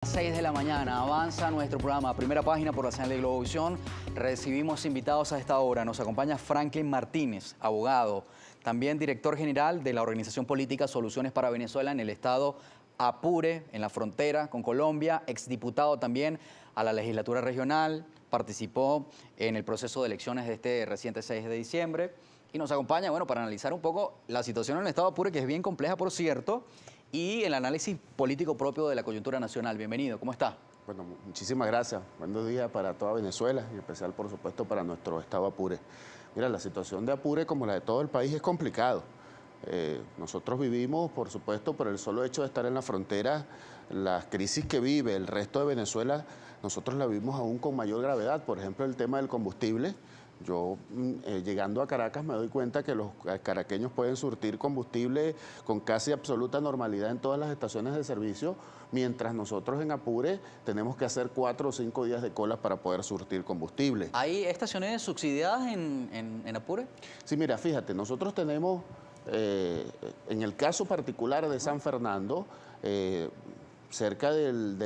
6 de la mañana, avanza nuestro programa, primera página por la señal de Globovisión. Recibimos invitados a esta hora. Nos acompaña Franklin Martínez, abogado, también director general de la organización política Soluciones para Venezuela en el estado Apure, en la frontera con Colombia, exdiputado también a la legislatura regional, participó en el proceso de elecciones de este reciente 6 de diciembre y nos acompaña, bueno, para analizar un poco la situación en el estado Apure, que es bien compleja, por cierto, y el análisis político propio de la coyuntura nacional. Bienvenido, ¿cómo está? Bueno, muchísimas gracias. Buenos días para toda Venezuela, y en especial, por supuesto, para nuestro estado Apure. Mira, la situación de Apure, como la de todo el país, es complicado. Nosotros vivimos, por supuesto, por el solo hecho de estar en la frontera, las crisis que vive el resto de Venezuela, nosotros la vivimos aún con mayor gravedad. Por ejemplo, el tema del combustible. Yo, llegando a Caracas, me doy cuenta que los caraqueños pueden surtir combustible con casi absoluta normalidad en todas las estaciones de servicio, mientras nosotros en Apure tenemos que hacer 4 o 5 días de cola para poder surtir combustible. ¿Hay estaciones subsidiadas en Apure? Sí, mira, fíjate, nosotros tenemos, en el caso particular de San Fernando, cerca del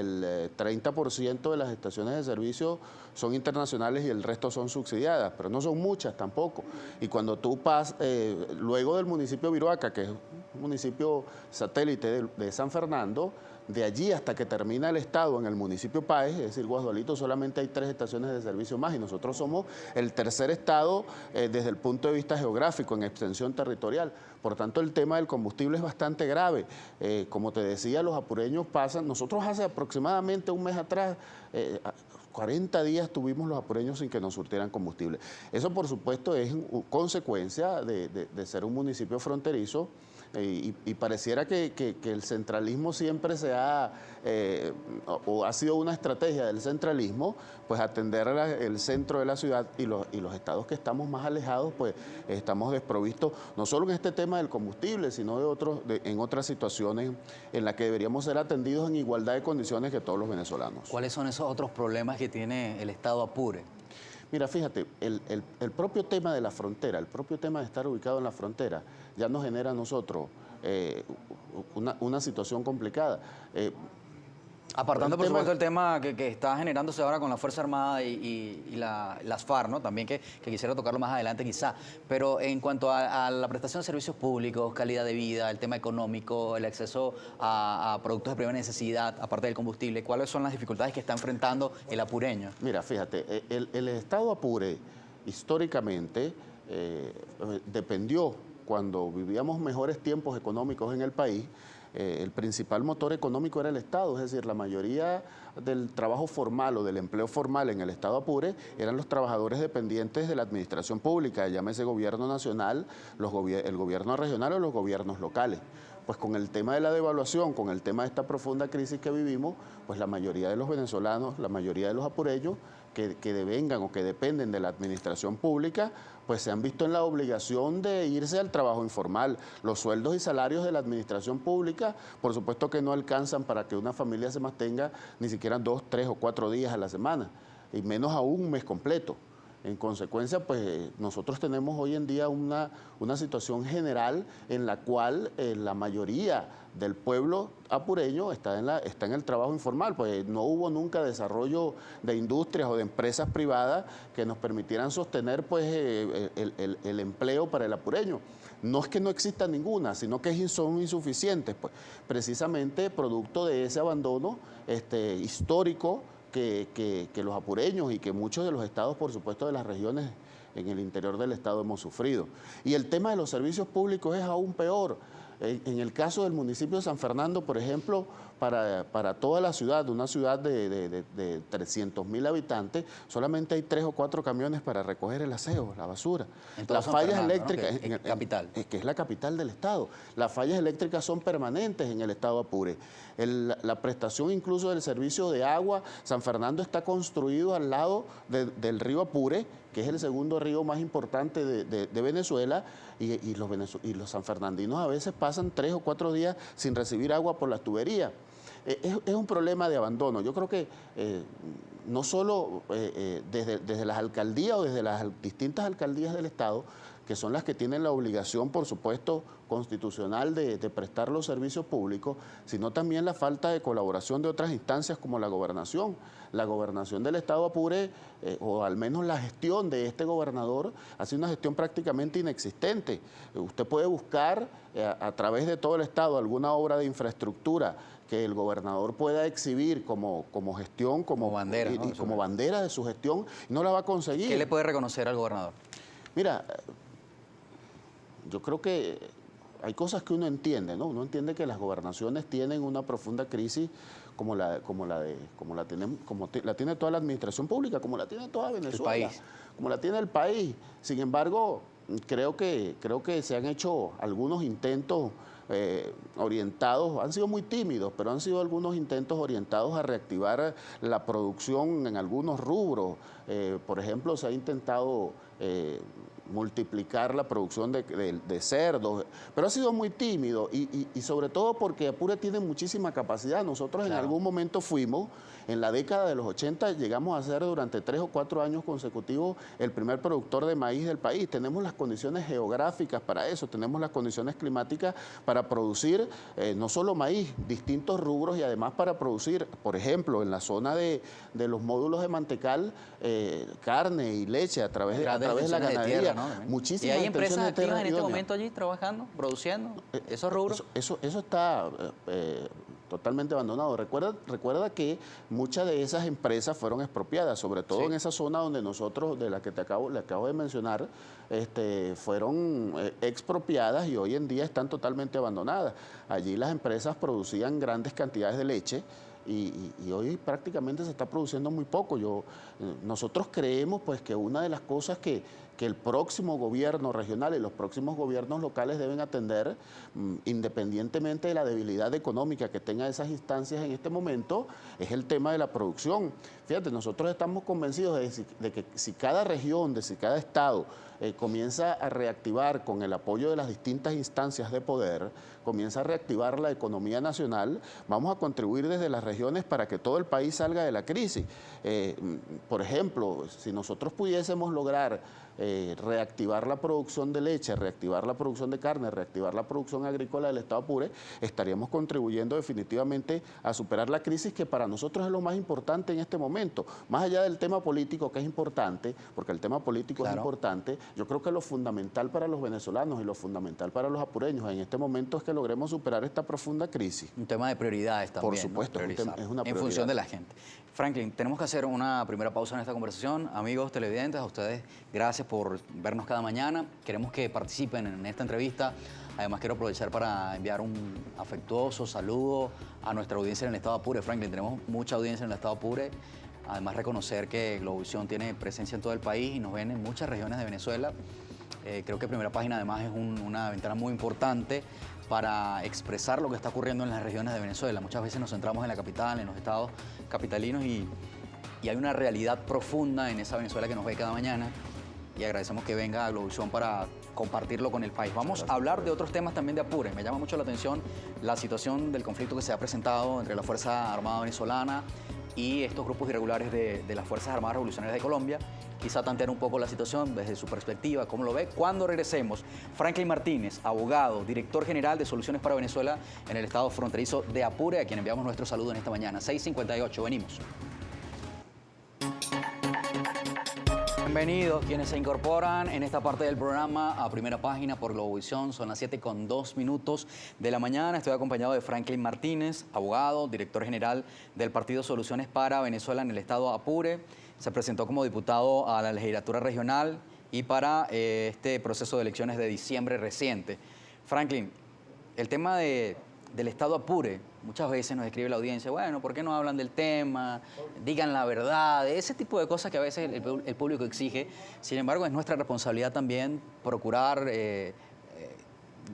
30% de las estaciones de servicio son internacionales y el resto son subsidiadas, pero no son muchas tampoco. Y cuando tú pasas, luego del municipio de Viroaca, que es un municipio satélite de San Fernando, de allí hasta que termina el estado en el municipio Páez, es decir, Guasdualito, solamente hay 3 estaciones de servicio más y nosotros somos el tercer estado desde el punto de vista geográfico, en extensión territorial. Por tanto, el tema del combustible es bastante grave. Como te decía, los apureños pasan, nosotros hace aproximadamente un mes atrás, 40 días tuvimos los apureños sin que nos surtieran combustible. Eso, por supuesto, es consecuencia de ser un municipio fronterizo. Y pareciera que el centralismo siempre o ha sido una estrategia del centralismo, pues atender el centro de la ciudad y los estados que estamos más alejados, pues estamos desprovistos, no solo en este tema del combustible, sino en otras situaciones en las que deberíamos ser atendidos en igualdad de condiciones que todos los venezolanos. ¿Cuáles son esos otros problemas que tiene el estado Apure? Mira, fíjate, el propio tema de la frontera, el propio tema de estar ubicado en la frontera, ya nos genera a nosotros una situación complicada. Apartando, por supuesto, el tema que está generándose ahora con la Fuerza Armada y las FARC, ¿no? También que quisiera tocarlo más adelante quizá. Pero en cuanto a la prestación de servicios públicos, calidad de vida, el tema económico, el acceso a productos de primera necesidad, aparte del combustible, ¿cuáles son las dificultades que está enfrentando el apureño? Mira, fíjate, el estado Apure históricamente dependió, cuando vivíamos mejores tiempos económicos en el país, el principal motor económico era el Estado, es decir, la mayoría del trabajo formal o del empleo formal en el Estado Apure eran los trabajadores dependientes de la administración pública, llámese gobierno nacional, el gobierno regional o los gobiernos locales. Pues con el tema de la devaluación, con el tema de esta profunda crisis que vivimos, pues la mayoría de los venezolanos, la mayoría de los apureños que devengan o que dependen de la administración pública, pues se han visto en la obligación de irse al trabajo informal. Los sueldos y salarios de la administración pública, por supuesto que no alcanzan para que una familia se mantenga ni siquiera 2, 3 o 4 días a la semana, y menos aún un mes completo. En consecuencia, pues nosotros tenemos hoy en día una situación general en la cual la mayoría del pueblo apureño está en el trabajo informal, pues no hubo nunca desarrollo de industrias o de empresas privadas que nos permitieran sostener pues el empleo para el apureño. No es que no exista ninguna, sino que son insuficientes, pues precisamente producto de ese abandono histórico que los apureños y que muchos de los estados, por supuesto, de las regiones en el interior del estado hemos sufrido. Y el tema de los servicios públicos es aún peor. En el caso del municipio de San Fernando, por ejemplo, para toda la ciudad, una ciudad de 300.000 habitantes, solamente hay 3 o 4 camiones para recoger el aseo, la basura. Las fallas eléctricas, ¿no? Capital. Que es la capital del estado, las fallas eléctricas son permanentes en el estado Apure. La prestación incluso del servicio de agua, San Fernando está construido al lado del río Apure, que es el segundo río más importante de Venezuela, y los sanfernandinos a veces pasan 3 o 4 días sin recibir agua por las tuberías. Es un problema de abandono. Yo creo que no solo desde las alcaldías o desde las distintas alcaldías del Estado, que son las que tienen la obligación, por supuesto, constitucional de prestar los servicios públicos, sino también la falta de colaboración de otras instancias como la gobernación. La gobernación del Estado Apure, o al menos la gestión de este gobernador, ha sido una gestión prácticamente inexistente. Usted puede buscar a través de todo el Estado alguna obra de infraestructura que el gobernador pueda exhibir como gestión, como bandera, ¿no? Como bandera de su gestión, y no la va a conseguir. ¿Qué le puede reconocer al gobernador? Mira, yo creo que hay cosas que uno entiende, ¿no? Uno entiende que las gobernaciones tienen una profunda crisis como la tiene toda la administración pública, como la tiene toda Venezuela, como la tiene el país. Sin embargo, creo que se han hecho algunos intentos orientados, han sido muy tímidos, pero han sido algunos intentos orientados a reactivar la producción en algunos rubros. Por ejemplo, se ha intentado multiplicar la producción de cerdos, pero ha sido muy tímido y sobre todo porque Apure tiene muchísima capacidad. Nosotros en algún momento fuimos, en la década de los 80, llegamos a ser durante 3 o 4 años consecutivos el primer productor de maíz del país. Tenemos las condiciones geográficas para eso, tenemos las condiciones climáticas para producir no solo maíz, distintos rubros y además para producir, por ejemplo, en la zona de los módulos de Mantecal, carne y leche a través de la ganadería. ¿No? Muchísimas. ¿Y hay empresas activas en este momento allí trabajando, produciendo esos rubros? Eso está totalmente abandonado. Recuerda que muchas de esas empresas fueron expropiadas, sobre todo en esa zona donde nosotros, de la que le acabo de mencionar, fueron expropiadas y hoy en día están totalmente abandonadas. Allí las empresas producían grandes cantidades de leche y hoy prácticamente se está produciendo muy poco. Nosotros creemos pues que una de las cosas que el próximo gobierno regional y los próximos gobiernos locales deben atender, independientemente de la debilidad económica que tengan esas instancias en este momento, es el tema de la producción. Fíjate, nosotros estamos convencidos de que si cada región, si cada estado comienza a reactivar con el apoyo de las distintas instancias de poder, comienza a reactivar la economía nacional, vamos a contribuir desde las regiones para que todo el país salga de la crisis. Por ejemplo, si nosotros pudiésemos lograr reactivar la producción de leche, reactivar la producción de carne, reactivar la producción agrícola del Estado Apure, estaríamos contribuyendo definitivamente a superar la crisis que para nosotros es lo más importante en este momento. Más allá del tema político, que es importante, porque el tema político es importante, yo creo que lo fundamental para los venezolanos y lo fundamental para los apureños en este momento es que logremos superar esta profunda crisis. Un tema de prioridades también. Por supuesto, ¿no? es una prioridad. En función de la gente. Franklin, tenemos que hacer una primera pausa en esta conversación. Amigos televidentes, a ustedes, gracias por vernos cada mañana. Queremos que participen en esta entrevista. Además, quiero aprovechar para enviar un afectuoso saludo a nuestra audiencia en el Estado Apure. Franklin, tenemos mucha audiencia en el Estado Apure. Además, reconocer que Globovisión tiene presencia en todo el país y nos ven en muchas regiones de Venezuela. Creo que Primera Página, además, es una ventana muy importante para expresar lo que está ocurriendo en las regiones de Venezuela. Muchas veces nos centramos en la capital, en los estados capitalinos y hay una realidad profunda en esa Venezuela que nos ve cada mañana y agradecemos que venga a Globovisión para compartirlo con el país. Vamos a hablar de otros temas también de Apure. Me llama mucho la atención la situación del conflicto que se ha presentado entre la Fuerza Armada Venezolana y estos grupos irregulares de las Fuerzas Armadas Revolucionarias de Colombia. Quizá tantear un poco la situación desde su perspectiva, cómo lo ve. Cuando regresemos, Franklin Martínez, abogado, director general de Soluciones para Venezuela en el estado fronterizo de Apure, a quien enviamos nuestro saludo en esta mañana. 6:58, venimos. Bienvenidos quienes se incorporan en esta parte del programa a Primera Página por Globovisión. Son las 7:02 de la mañana. Estoy acompañado de Franklin Martínez, abogado, director general del Partido Soluciones para Venezuela en el estado Apure. Se presentó como diputado a la legislatura regional y para este proceso de elecciones de diciembre reciente. Franklin, el tema del estado Apure, muchas veces nos escribe la audiencia, bueno, ¿por qué no hablan del tema? Digan la verdad, ese tipo de cosas que a veces el público exige. Sin embargo, es nuestra responsabilidad también procurar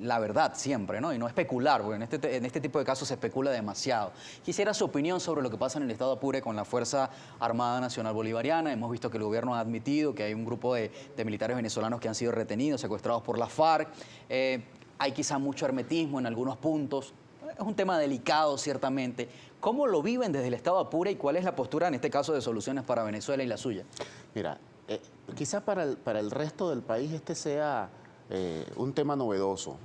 la verdad siempre, ¿no? Y no especular, porque en este tipo de casos se especula demasiado. Quisiera su opinión sobre lo que pasa en el estado Apure con la Fuerza Armada Nacional Bolivariana. Hemos visto que el gobierno ha admitido que hay un grupo de militares venezolanos que han sido retenidos, secuestrados por la FARC. Hay quizá mucho hermetismo en algunos puntos. es un tema delicado, ciertamente. ¿Cómo lo viven desde el Estado Apure y cuál es la postura, en este caso, de Soluciones para Venezuela y la suya? Mira, quizás para el resto del país este sea un tema novedoso,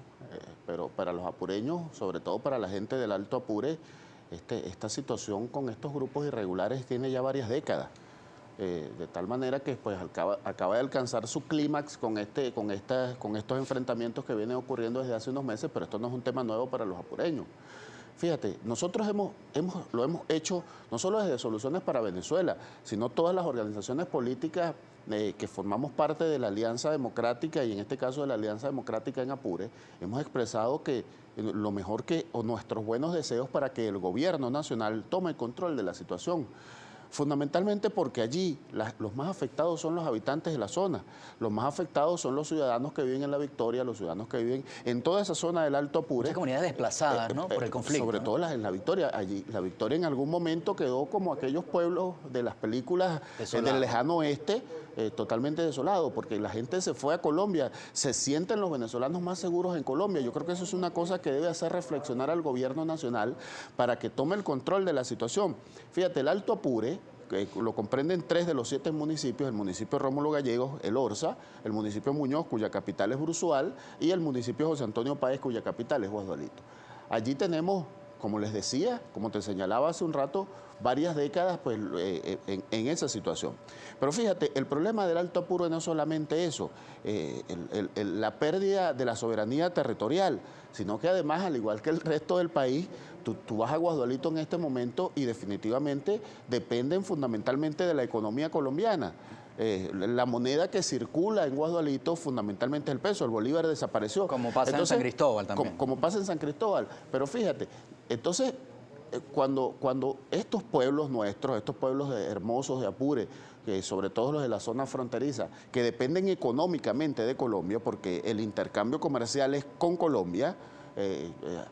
pero para los apureños, sobre todo para la gente del Alto Apure, esta situación con estos grupos irregulares tiene ya varias décadas. De tal manera que pues acaba de alcanzar su clímax con estos enfrentamientos que vienen ocurriendo desde hace unos meses, pero esto no es un tema nuevo para los apureños. Fíjate, nosotros lo hemos hecho no solo desde Soluciones para Venezuela, sino todas las organizaciones políticas que formamos parte de la Alianza Democrática y en este caso de la Alianza Democrática en Apure, hemos expresado que lo mejor o nuestros buenos deseos para que el gobierno nacional tome el control de la situación. Fundamentalmente porque allí los más afectados son los habitantes de la zona, los más afectados son los ciudadanos que viven en La Victoria, los ciudadanos que viven en toda esa zona del Alto Apure. Muchas comunidades desplazadas, ¿no? Por el conflicto. Sobre todo las en La Victoria. Allí, La Victoria en algún momento quedó como aquellos pueblos de las películas del lejano oeste, totalmente desolado, porque la gente se fue a Colombia, se sienten los venezolanos más seguros en Colombia. Yo creo que eso es una cosa que debe hacer reflexionar al gobierno nacional para que tome el control de la situación. Fíjate, el Alto Apure, que lo comprenden 3 de los 7 municipios, el municipio Rómulo Gallegos, el Orza, el municipio Muñoz, cuya capital es Bruzual, y el municipio José Antonio Páez, cuya capital es Guasdualito. Allí tenemos, como les decía, como te señalaba hace un rato, varias décadas pues, en esa situación. Pero fíjate, el problema del Alto Apure no es solamente eso, la pérdida de la soberanía territorial, sino que además, al igual que el resto del país, tú vas a Guasdualito en este momento y definitivamente dependen fundamentalmente de la economía colombiana. La moneda que circula en Guasdualito fundamentalmente es el peso, el bolívar desapareció. Como pasa en San Cristóbal también. Como pasa en San Cristóbal. Pero fíjate, entonces, cuando estos pueblos nuestros, estos pueblos hermosos de Apure, que sobre todo los de la zona fronteriza, que dependen económicamente de Colombia, porque el intercambio comercial es con Colombia,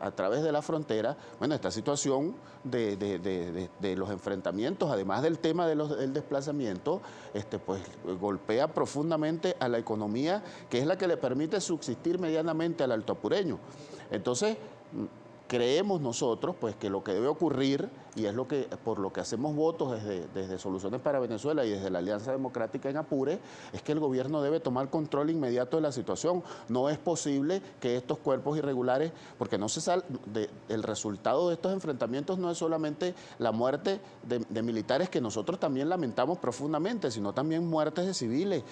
a través de la frontera, bueno, esta situación de los enfrentamientos, además del tema del desplazamiento, pues golpea profundamente a la economía, que es la que le permite subsistir medianamente al altoapureño. Entonces, creemos nosotros pues que lo que debe ocurrir, y es por lo que hacemos votos desde Soluciones para Venezuela y desde la Alianza Democrática en Apure, es que el gobierno debe tomar control inmediato de la situación. No es posible que estos cuerpos irregulares, porque no se sale el resultado de estos enfrentamientos no es solamente la muerte de militares, que nosotros también lamentamos profundamente, sino también muertes de civiles,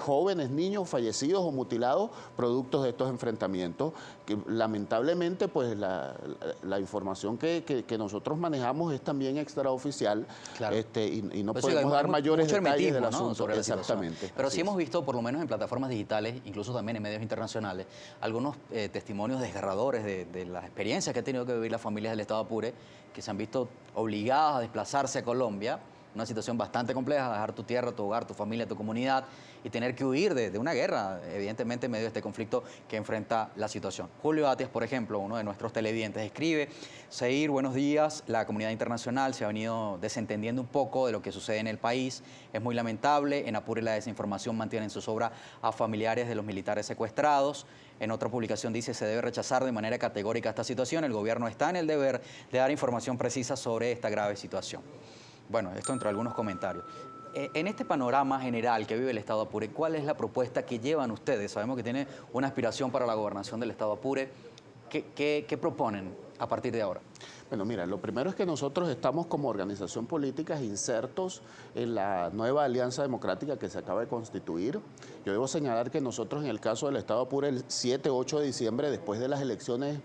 jóvenes, niños fallecidos o mutilados productos de estos enfrentamientos, que lamentablemente pues la información que nosotros manejamos es también extraoficial, claro. Y no podemos dar mayores detalles del asunto. Sobre exactamente. Pero sí hemos visto, por lo menos en plataformas digitales, incluso también en medios internacionales, algunos testimonios desgarradores de las experiencias que han tenido que vivir las familias del Estado Apure, que se han visto obligadas a desplazarse a Colombia, una situación bastante compleja, dejar tu tierra, tu hogar, tu familia, tu comunidad y tener que huir de una guerra, evidentemente en medio de este conflicto que enfrenta la situación. Julio Atias, por ejemplo, uno de nuestros televidentes, escribe: Seir, buenos días, la comunidad internacional se ha venido desentendiendo un poco de lo que sucede en el país, es muy lamentable, en Apure la desinformación mantiene en zozobra a familiares de los militares secuestrados. En otra publicación dice: se debe rechazar de manera categórica esta situación, el gobierno está en el deber de dar información precisa sobre esta grave situación. Bueno, esto entre algunos comentarios. En este panorama general que vive el Estado Apure, ¿cuál es la propuesta que llevan ustedes? Sabemos que tiene una aspiración para la gobernación del Estado Apure. ¿Qué proponen a partir de ahora? Bueno, mira, lo primero es que nosotros estamos como organización política insertos en la nueva Alianza Democrática que se acaba de constituir. Yo debo señalar que nosotros, en el caso del Estado Apure, el 7-8 de diciembre, después de las elecciones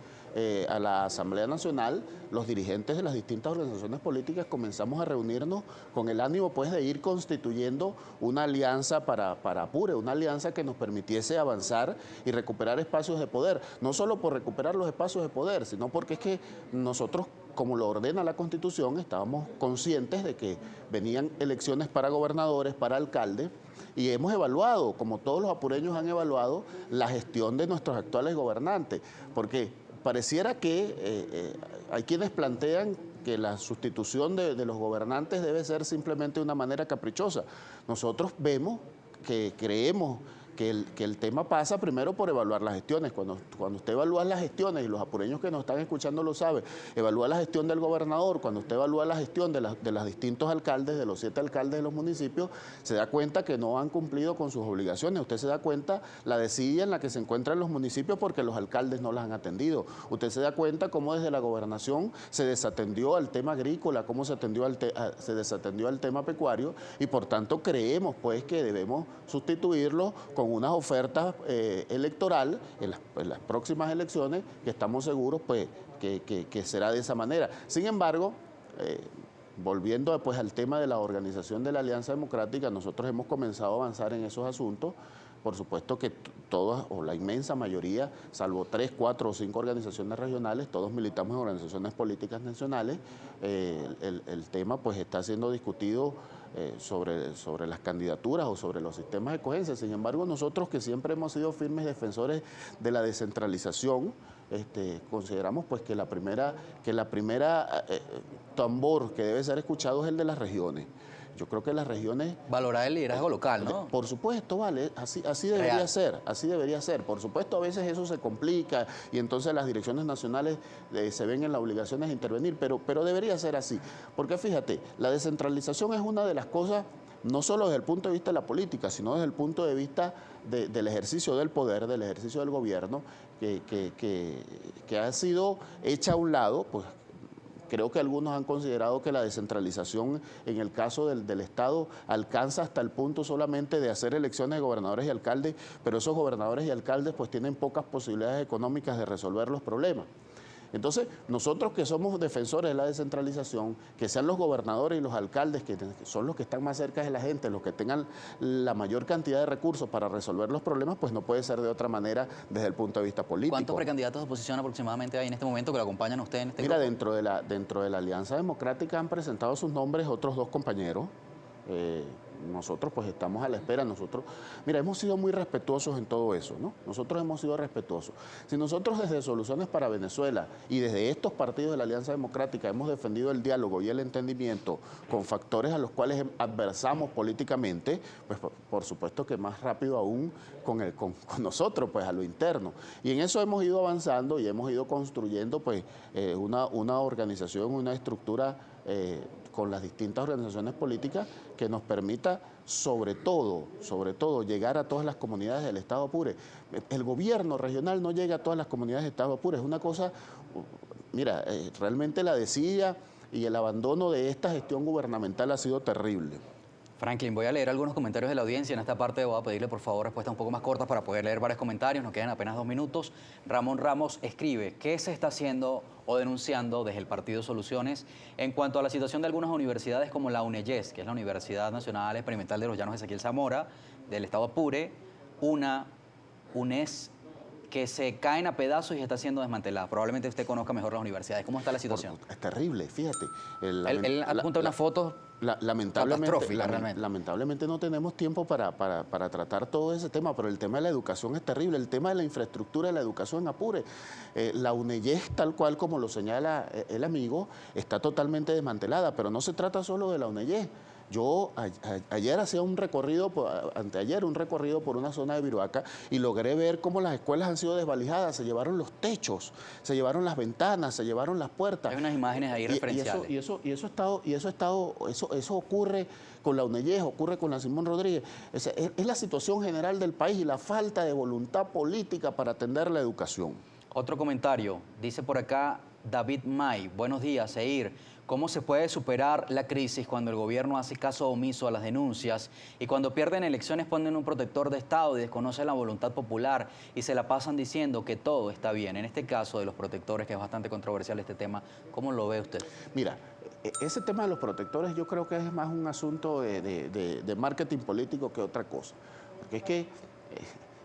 a la Asamblea Nacional, los dirigentes de las distintas organizaciones políticas comenzamos a reunirnos con el ánimo pues de ir constituyendo una alianza para Apure, una alianza que nos permitiese avanzar y recuperar espacios de poder, no solo por recuperar los espacios de poder, sino porque es que nosotros, como lo ordena la Constitución, estábamos conscientes de que venían elecciones para gobernadores, para alcaldes, y hemos evaluado, como todos los apureños han evaluado, la gestión de nuestros actuales gobernantes, porque pareciera que hay quienes plantean que la sustitución de los gobernantes debe ser simplemente de una manera caprichosa. Nosotros creemos que el tema pasa primero por evaluar las gestiones. Cuando usted evalúa las gestiones, y los apureños que nos están escuchando lo saben, evalúa la gestión del gobernador, cuando usted evalúa la gestión de los distintos alcaldes, de los 7 alcaldes de los municipios, se da cuenta que no han cumplido con sus obligaciones. Usted se da cuenta la desidia en la que se encuentran los municipios porque los alcaldes no las han atendido. Usted se da cuenta cómo desde la gobernación se desatendió al tema agrícola, cómo se desatendió al tema pecuario, y por tanto creemos pues que debemos sustituirlo con unas ofertas electorales en las próximas elecciones, que estamos seguros pues que será de esa manera. Sin embargo, volviendo pues al tema de la organización de la Alianza Democrática, nosotros hemos comenzado a avanzar en esos asuntos. Por supuesto que todas, o la inmensa mayoría, salvo 3, 4 o 5 organizaciones regionales, todos militamos en organizaciones políticas nacionales. El tema pues está siendo discutido sobre las candidaturas o sobre los sistemas de coherencia. Sin embargo, nosotros, que siempre hemos sido firmes defensores de la descentralización, consideramos pues que la primera tambor que debe ser escuchado es el de las regiones. Yo creo que las regiones... Valorar el liderazgo local, ¿no? Por supuesto, vale, así debería ser, así debería ser. Por supuesto, a veces eso se complica y entonces las direcciones nacionales se ven en la obligación de intervenir, pero debería ser así. Porque fíjate, la descentralización es una de las cosas, no solo desde el punto de vista de la política, sino desde el punto de vista del ejercicio del poder, del ejercicio del gobierno, que ha sido hecha a un lado, pues. Creo que algunos han considerado que la descentralización en el caso del Estado alcanza hasta el punto solamente de hacer elecciones de gobernadores y alcaldes, pero esos gobernadores y alcaldes pues tienen pocas posibilidades económicas de resolver los problemas. Entonces, nosotros que somos defensores de la descentralización, que sean los gobernadores y los alcaldes, que son los que están más cerca de la gente, los que tengan la mayor cantidad de recursos para resolver los problemas, pues no puede ser de otra manera desde el punto de vista político. ¿Cuántos precandidatos de oposición aproximadamente hay en este momento que lo acompañan a usted en este Mira, grupo? dentro de la Alianza Democrática han presentado sus nombres otros 2 compañeros. Nosotros pues estamos a la espera. Mira, hemos sido muy respetuosos en todo eso, ¿no? Nosotros hemos sido respetuosos. Si nosotros desde Soluciones para Venezuela y desde estos partidos de la Alianza Democrática hemos defendido el diálogo y el entendimiento con factores a los cuales adversamos políticamente, pues por supuesto que más rápido aún con nosotros, pues a lo interno. Y en eso hemos ido avanzando y hemos ido construyendo pues una organización, una estructura con las distintas organizaciones políticas que nos permita sobre todo llegar a todas las comunidades del Estado Apure. El gobierno regional no llega a todas las comunidades del Estado Apure, es una cosa, mira, realmente la desidia y el abandono de esta gestión gubernamental ha sido terrible. Franklin, voy a leer algunos comentarios de la audiencia. En esta parte voy a pedirle, por favor, respuestas un poco más cortas para poder leer varios comentarios. Nos quedan apenas 2 minutos. Ramón Ramos escribe: ¿qué se está haciendo o denunciando desde el Partido Soluciones en cuanto a la situación de algunas universidades como la UNEYES, que es la Universidad Nacional Experimental de los Llanos Ezequiel Zamora, del Estado Apure, una UNES que se caen a pedazos y está siendo desmantelada? Probablemente usted conozca mejor las universidades. ¿Cómo está la situación? Es terrible, fíjate. Él apunta una foto lamentablemente no tenemos tiempo para tratar todo ese tema, pero el tema de la educación es terrible, el tema de la infraestructura de la educación en Apure. La UNEYES, tal cual como lo señala el amigo, está totalmente desmantelada, pero no se trata solo de la UNEYES. Yo ayer hacía anteayer un recorrido por una zona de Viruaca y logré ver cómo las escuelas han sido desvalijadas, se llevaron los techos, se llevaron las ventanas, se llevaron las puertas. Hay unas imágenes ahí referenciales. Eso ocurre con la UNEYES, ocurre con la Simón Rodríguez. Es la situación general del país y la falta de voluntad política para atender la educación. Otro comentario, dice por acá David May: buenos días, Seir. ¿Cómo se puede superar la crisis cuando el gobierno hace caso omiso a las denuncias y cuando pierden elecciones ponen un protector de Estado y desconocen la voluntad popular y se la pasan diciendo que todo está bien? En este caso de los protectores, que es bastante controversial este tema, ¿cómo lo ve usted? Mira, ese tema de los protectores yo creo que es más un asunto de marketing político que otra cosa. Porque es que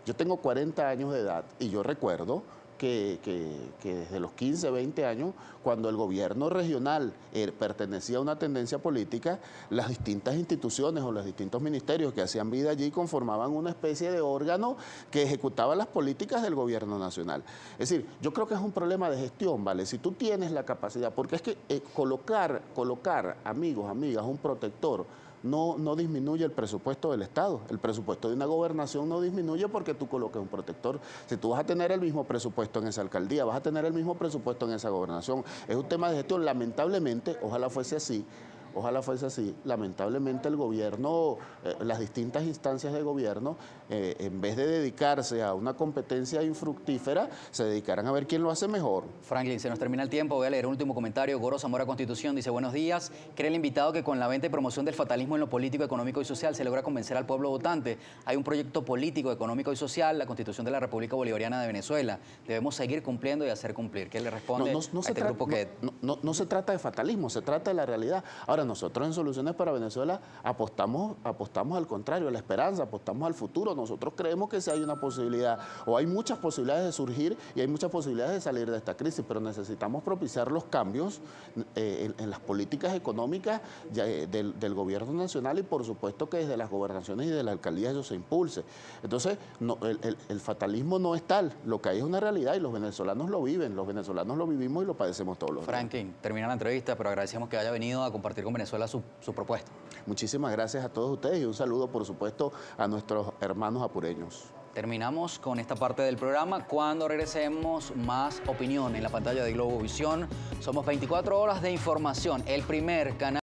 yo tengo 40 años de edad y yo recuerdo que desde los 15, 20 años, cuando el gobierno regional pertenecía a una tendencia política, las distintas instituciones o los distintos ministerios que hacían vida allí conformaban una especie de órgano que ejecutaba las políticas del gobierno nacional. Es decir, yo creo que es un problema de gestión, ¿vale? Si tú tienes la capacidad, porque es que colocar, amigos, amigas, un protector no disminuye el presupuesto del Estado. El presupuesto de una gobernación no disminuye porque tú coloques un protector. Si tú vas a tener el mismo presupuesto en esa alcaldía, vas a tener el mismo presupuesto en esa gobernación. Es un tema de gestión. Lamentablemente, ojalá fuese así, lamentablemente el gobierno, las distintas instancias de gobierno, en vez de dedicarse a una competencia infructífera, se dedicarán a ver quién lo hace mejor. Franklin, se nos termina el tiempo, voy a leer un último comentario. Goro Zamora Constitución dice: buenos días, cree el invitado que con la venta y promoción del fatalismo en lo político, económico y social se logra convencer al pueblo votante. Hay un proyecto político, económico y social, la Constitución de la República Bolivariana de Venezuela. Debemos seguir cumpliendo y hacer cumplir. ¿Qué le responde a este grupo que...? No se trata de fatalismo, se trata de la realidad. Ahora, nosotros en Soluciones para Venezuela apostamos al contrario, a la esperanza, apostamos al futuro. Nosotros creemos que si hay una posibilidad, o hay muchas posibilidades de surgir y hay muchas posibilidades de salir de esta crisis, pero necesitamos propiciar los cambios en las políticas económicas del gobierno nacional y por supuesto que desde las gobernaciones y de las alcaldías eso se impulse. Entonces, el fatalismo no es tal, lo que hay es una realidad y los venezolanos lo viven, los venezolanos lo vivimos y lo padecemos todos los días. Franklin, termina la entrevista, pero agradecemos que haya venido a compartir con Venezuela su propuesta. Muchísimas gracias a todos ustedes y un saludo, por supuesto, a nuestros hermanos apureños. Terminamos con esta parte del programa. Cuando regresemos, más opinión en la pantalla de Globovisión. Somos 24 horas de información, el primer canal